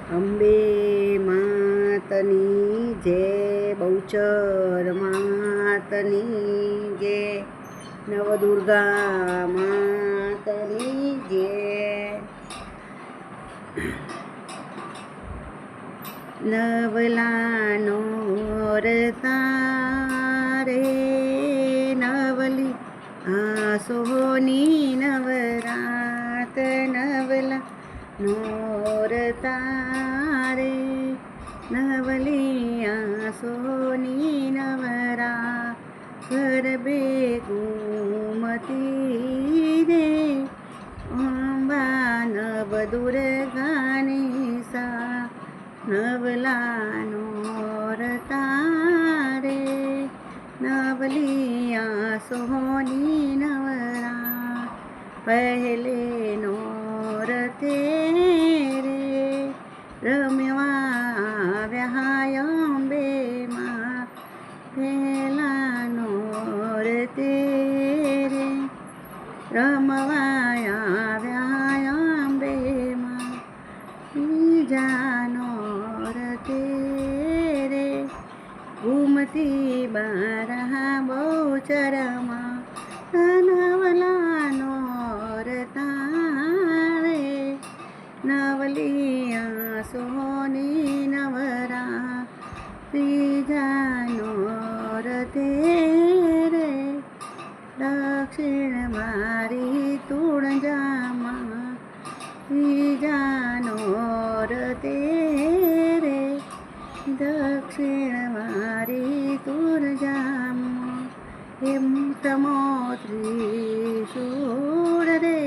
અંબે માતની જય, બહુચર માતની જય, નવદુર્ગા માતની જય. નવલાનો રતારે નવલી આસોની નવરાત, નવલા નોરતારે નવલી આસોની નવરા, ગરબે ઘૂમતી રે અંબા નવ દુર્ગાની સા, નવલા નોરતારે નવલી આસોની નવરા, પહેલે નોરતે રે રમ્યા આવ્યા અંબે માં, પહેલા નોરતે રે રમવા આવ્યા અંબે માં, બીજા નોરતે રે ઘૂમતી બારા બહુચરમાં, નવલા નોરતારે નવલી આસોની નવરા, ત્રીજા નોરતે રે દક્ષિણ મારી તુળજામાં, ત્રીજા નોરતે રે દક્ષિણ મારી તુળજામાં, એમ તમો ત્રિશૂળ રે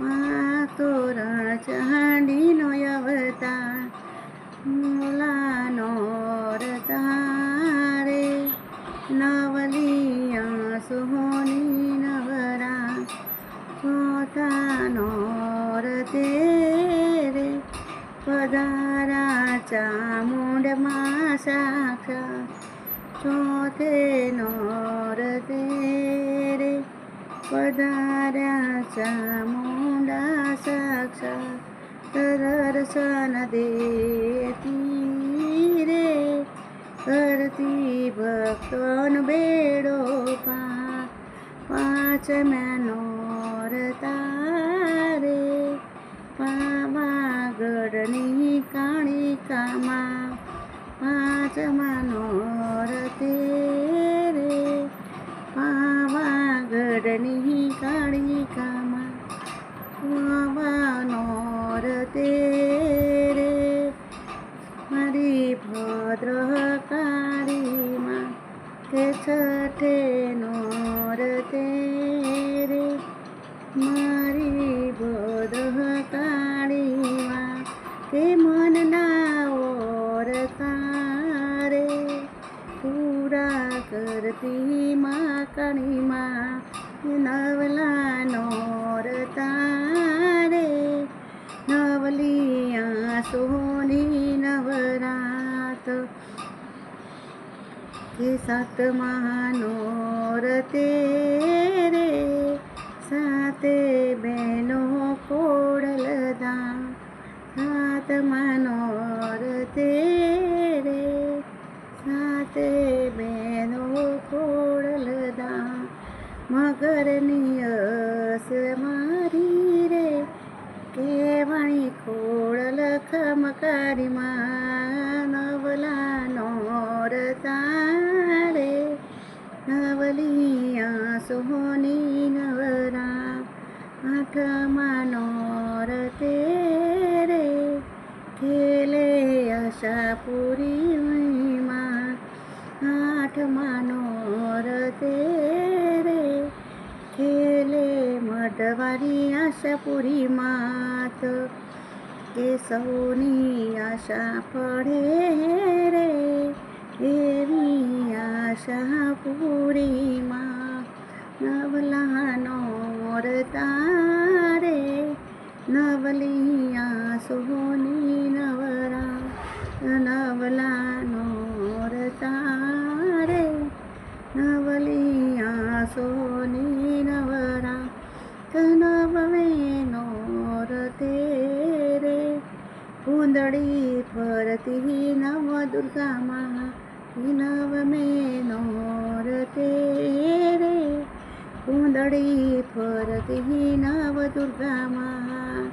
મા તોરણ ચાંડીનો અવતાર, નવલા નોરતારે નવલી આસોની નવરા, ચોથા નોરતે રે પધારા ચામુંડમાં સાક્ષાત, ચોથે નોરતે રે પધાર્યા ચામુંડા સાક્ષાત, દર્શન દેતી રે કરતી ભક્તોનો બેડો પાર, પાંચમા નોરતારે પાવાગઢની કાળિકામાં, પાંચમા નોરતે રે પાવાગઢની કાળિકામાં, પાવા નોરતે રે મારી ભદ્રકાળીમાં, તે છઠે નોરતે રે મારી ભદ્રકાળીમાં, તે મનના ઓરતારે પૂરા કરતી મા કાળીમાં, નવલા નોરતારે નવલી આસોની નવરાત, કે સાતમા નોરતે રે સાતે બહેનો ખોડલધામ, સાતમા નોરતે રે સાતે બહેનો ખોડલધામ, મગરની અસ મારી રે કેવાણી ખોડલ ખમકારીમાં, નવલા નોરતારે નવલી આસોની નવરા, આઠમા નોરતે રે ખેલે આશાપુરીમાં, આઠમા નોરતે રે ખેલે મઢવારી આશાપુરી માત, કે સૌની આશા પડે રે એવી આશાપુરીમાં, નવલા નોરતારે નવલી આસોની નવરા, નવલા નોરતારે નવલી આસોની નવરા, નવમે નોરતે રે કુંદડી ફરતી નવ દુર્ગામાં નવ મેં નોરતે રે કુંદડી ફરતી નવ દુર્ગામાં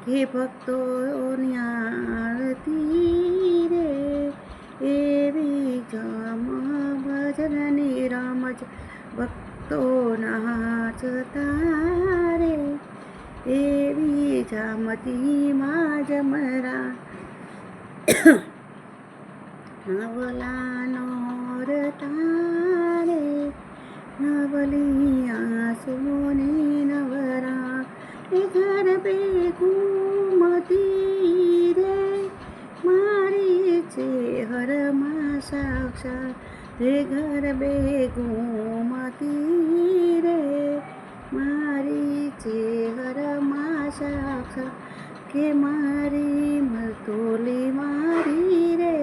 કે ભક્તોની આરતી રે એવી જમ ભજનની રમજ ભક્તો નાચતા રે એવી જામતી માં જમરા નવલા નોરતા રે નવલિયા સોની નવરા એ ઘર બે ઘૂમતી રે મારી છે હરમાં સાક્ષાત રે ઘર બે ઘૂમતી રે મારી છે હરમાં સાક્ષાત કે મારી મલતોલી મારી રે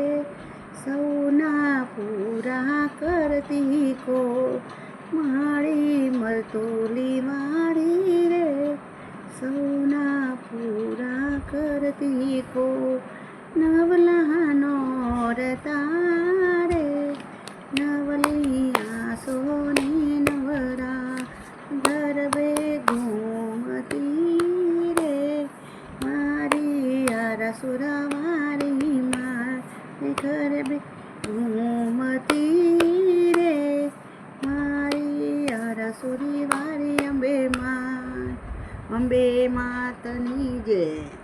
સૌના પૂરા કરતી કો મારી મલતોલી મારી રે સૌના પૂરા કરતી કો નવલા નોરતા રે નવલિયા સોની નવરા ગરબે ઘૂમતી રે મારી આરસુરા મારી મારી ગરબે ઘૂમતી રે મારી આરસુરી વારી અંબે માતની જય.